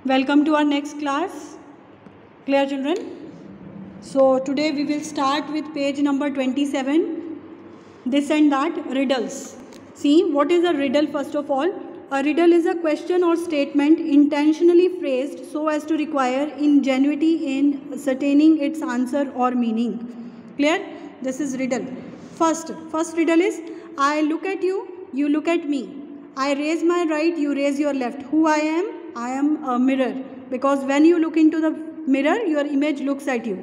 Welcome to our next class. Clear, children? So today we will start with page number 27. This and that riddles. See, what is a riddle first of all? A riddle is a question or statement intentionally phrased so as to require ingenuity in ascertaining its answer or meaning. Clear? This is riddle. First riddle is, I look at you, you look at me. I raise my right, you raise your left. Who I am? I am a mirror, because when you look into the mirror, your image looks at you.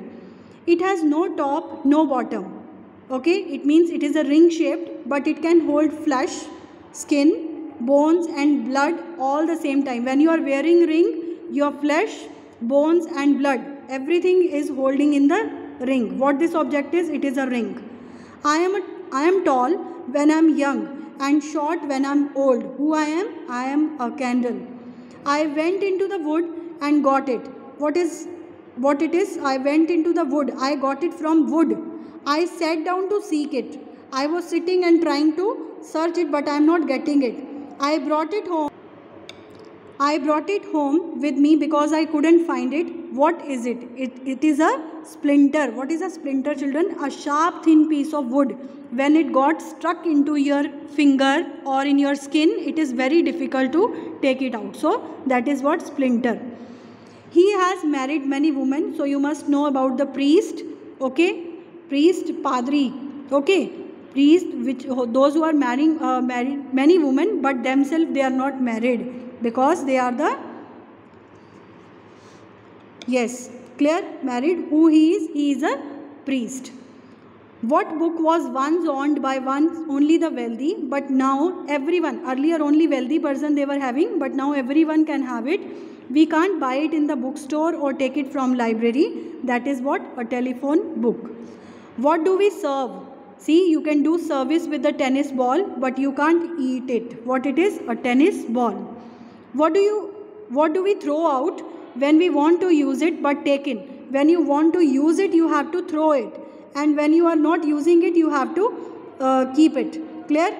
It has no top, no bottom. Okay, it means it is a ring shaped, but it can hold flesh, skin, bones and blood all the same time. When you are wearing ring, your flesh, bones and blood, everything is holding in the ring. What this object is? It is a ring. I am tall when I am young and short when I am old. Who I am? I am a candle. I went into the wood and got it. What it is? I went into the wood. I got it from wood. I sat down to seek it. I was sitting and trying to search it, but I am not getting it. I brought it home with me because I couldn't find it. What is it? It is a splinter. What is a splinter, children? A sharp thin piece of wood. When it got stuck into your finger or in your skin, it is very difficult to take it out. So that is what splinter. He has married many women. So you must know about the priest. Okay, priest, padri. Okay, priest, those who are married many women, but themselves they are not married, because they are the clear, married. Who he is? He is a priest. What book was once owned by only the wealthy, but now everyone, earlier only wealthy person they were having, but now everyone can have it. We can't buy it in the bookstore or take it from library. That is what? A telephone book. What do we serve? See, you can do service with the tennis ball, but you can't eat it. What it is? A tennis ball. What do we throw out when we want to use it but take in? When you want to use it, you have to throw it. And when you are not using it, you have to keep it. Clear?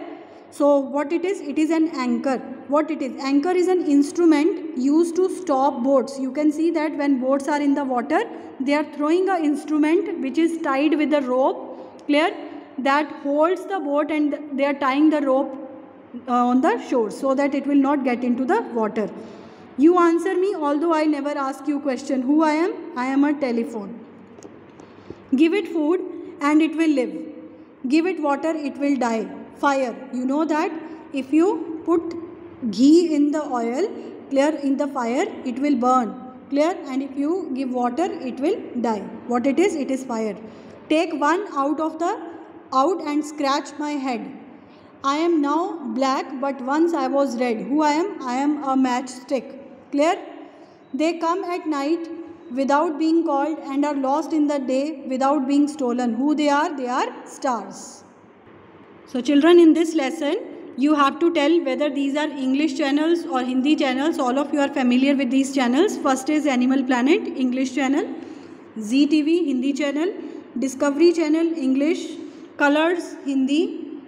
So what it is? It is an anchor. What it is? Anchor is an instrument used to stop boats. You can see that when boats are in the water, they are throwing an instrument which is tied with a rope. Clear? That holds the boat, and they are tying the rope on the shore so that it will not get into the water. You answer me, although I never ask you question. Who I am? I am a telephone. Give it food and it will live. Give it water, it will die. Fire. You know that if you put ghee in the oil, clear, in the fire, it will burn. Clear? And if you give water, it will die. What it is? It is fire. Take one out and scratch my head. I am now black, but once I was red. Who I am? I am a matchstick. Clear? They come at night without being called and are lost in the day without being stolen. Who they are? They are stars. So children, in this lesson, you have to tell whether these are English channels or Hindi channels. All of you are familiar with these channels. First is Animal Planet, English channel. Zee TV, Hindi channel. Discovery channel, English. Colors, Hindi.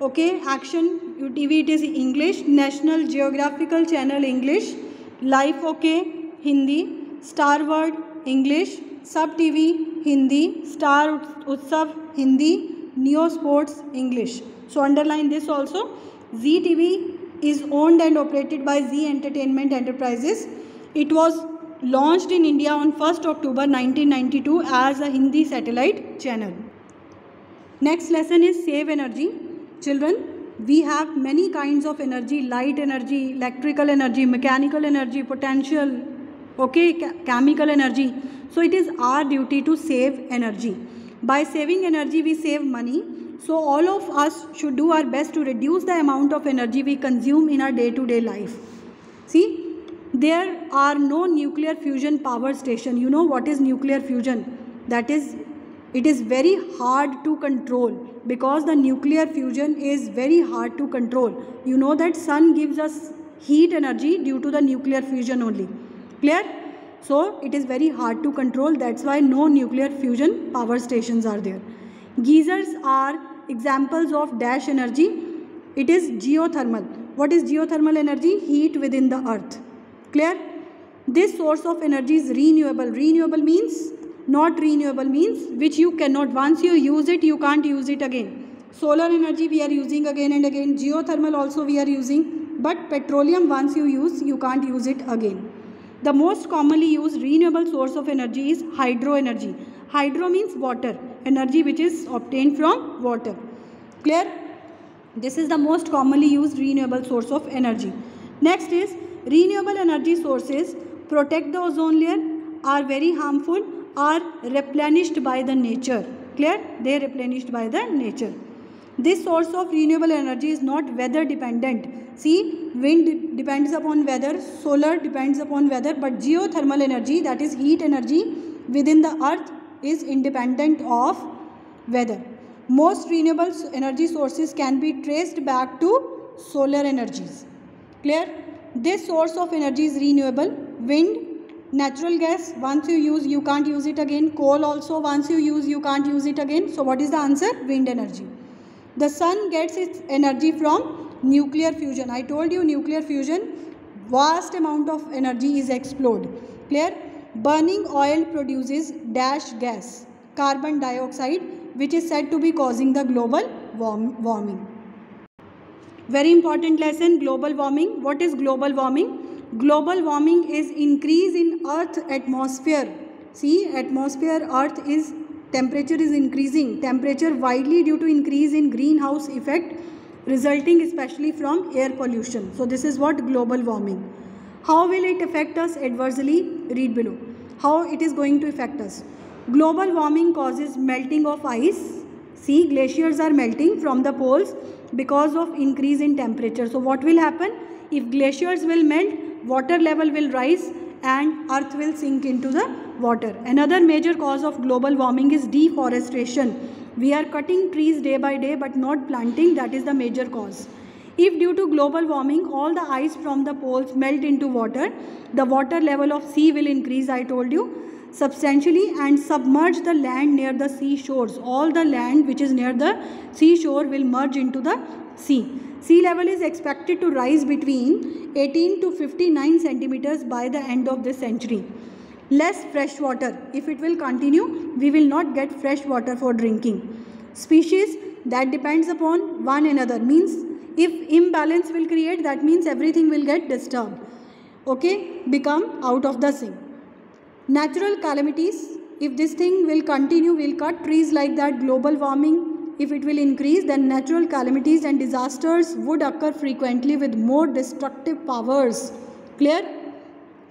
Okay, Action TV, it is English. National Geographical channel, English. Life OK, Hindi. Star World, English. Sub TV, Hindi. Star Utsav, Hindi. Neo Sports, English. So underline this also. Zee TV is owned and operated by Zee Entertainment Enterprises. It was launched in India on 1st October 1992 as a Hindi satellite channel. Next lesson is Save Energy. Children, we have many kinds of energy: light energy, electrical energy, mechanical energy, potential, okay, chemical energy. So it is our duty to save energy. By saving energy, we save money. So all of us should do our best to reduce the amount of energy we consume in our day-to-day life. See, there are no nuclear fusion power station. You know what is nuclear fusion? That is, it is very hard to control, because the nuclear fusion is very hard to control. You know that sun gives us heat energy due to the nuclear fusion only. Clear? So it is very hard to control. That's why no nuclear fusion power stations are there. Geysers are examples of dash energy. It is geothermal. What is geothermal energy? Heat within the earth. Clear? This source of energy is renewable. Renewable means, not renewable means which you cannot, once you use it, you can't use it again. Solar energy we are using again and again. Geothermal also we are using. But petroleum, once you use, you can't use it again. The most commonly used renewable source of energy is hydro energy. Hydro means water. Energy which is obtained from water. Clear? This is the most commonly used renewable source of energy. Next is renewable energy sources protect the ozone layer, are very harmful, are replenished by the nature. Clear? They are replenished by the nature. This source of renewable energy is not weather dependent. See, wind depends upon weather, solar depends upon weather, but geothermal energy, that is heat energy within the earth, is independent of weather. Most renewable energy sources can be traced back to solar energies. Clear? This source of energy is renewable. Wind, natural gas, once you use, you can't use it again. Coal also, once you use, you can't use it again. So what is the answer? Wind energy. The sun gets its energy from nuclear fusion. I told you nuclear fusion, vast amount of energy is explored. Clear? Burning oil produces dash gas, carbon dioxide, which is said to be causing the global warming. Very important lesson, global warming. What is global warming? Global warming is increase in earth atmosphere. See, atmosphere, earth is, temperature is increasing. Temperature widely due to increase in greenhouse effect resulting especially from air pollution. So this is what global warming. How will it affect us adversely? Read below. How it is going to affect us. Global warming causes melting of ice. See, glaciers are melting from the poles because of increase in temperature. So what will happen? If glaciers will melt, water level will rise and earth will sink into the water. Another major cause of global warming is deforestation. We are cutting trees day by day but not planting. That is the major cause. If due to global warming all the ice from the poles melt into water, the water level of sea will increase, I told you, substantially, and submerge the land near the sea shores. All the land which is near the sea shore will merge into the sea. Sea level is expected to rise between 18 to 59 centimeters by the end of this century. Less fresh water. If it will continue, we will not get fresh water for drinking. Species that depends upon one another, means if imbalance will create, that means everything will get disturbed. Okay, become out of the sync. Natural calamities, if this thing will continue, we'll cut trees like that, global warming, if it will increase, then natural calamities and disasters would occur frequently with more destructive powers. Clear?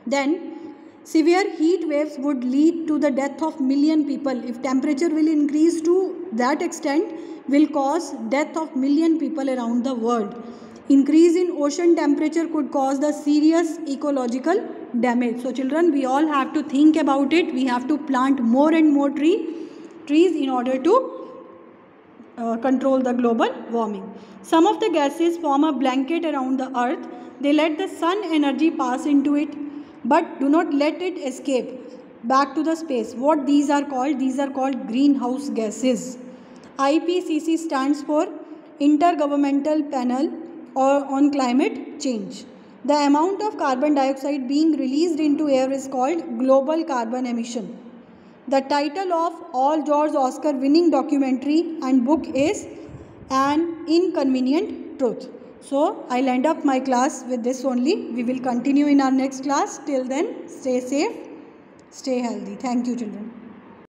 Then severe heat waves would lead to the death of million people. If temperature will increase to that extent, will cause death of million people around the world. Increase in ocean temperature could cause the serious ecological damage. So children, we all have to think about it. We have to plant more and more trees in order to control the global warming. Some of the gases form a blanket around the earth. They let the sun energy pass into it, but do not let it escape back to the space. What these are called? These are called greenhouse gases. IPCC stands for Intergovernmental Panel on Climate Change. The amount of carbon dioxide being released into air is called global carbon emission. The title of all George Oscar winning documentary and book is An Inconvenient Truth. So I'll end up my class with this only. We will continue in our next class. Till then, stay safe, stay healthy. Thank you, children.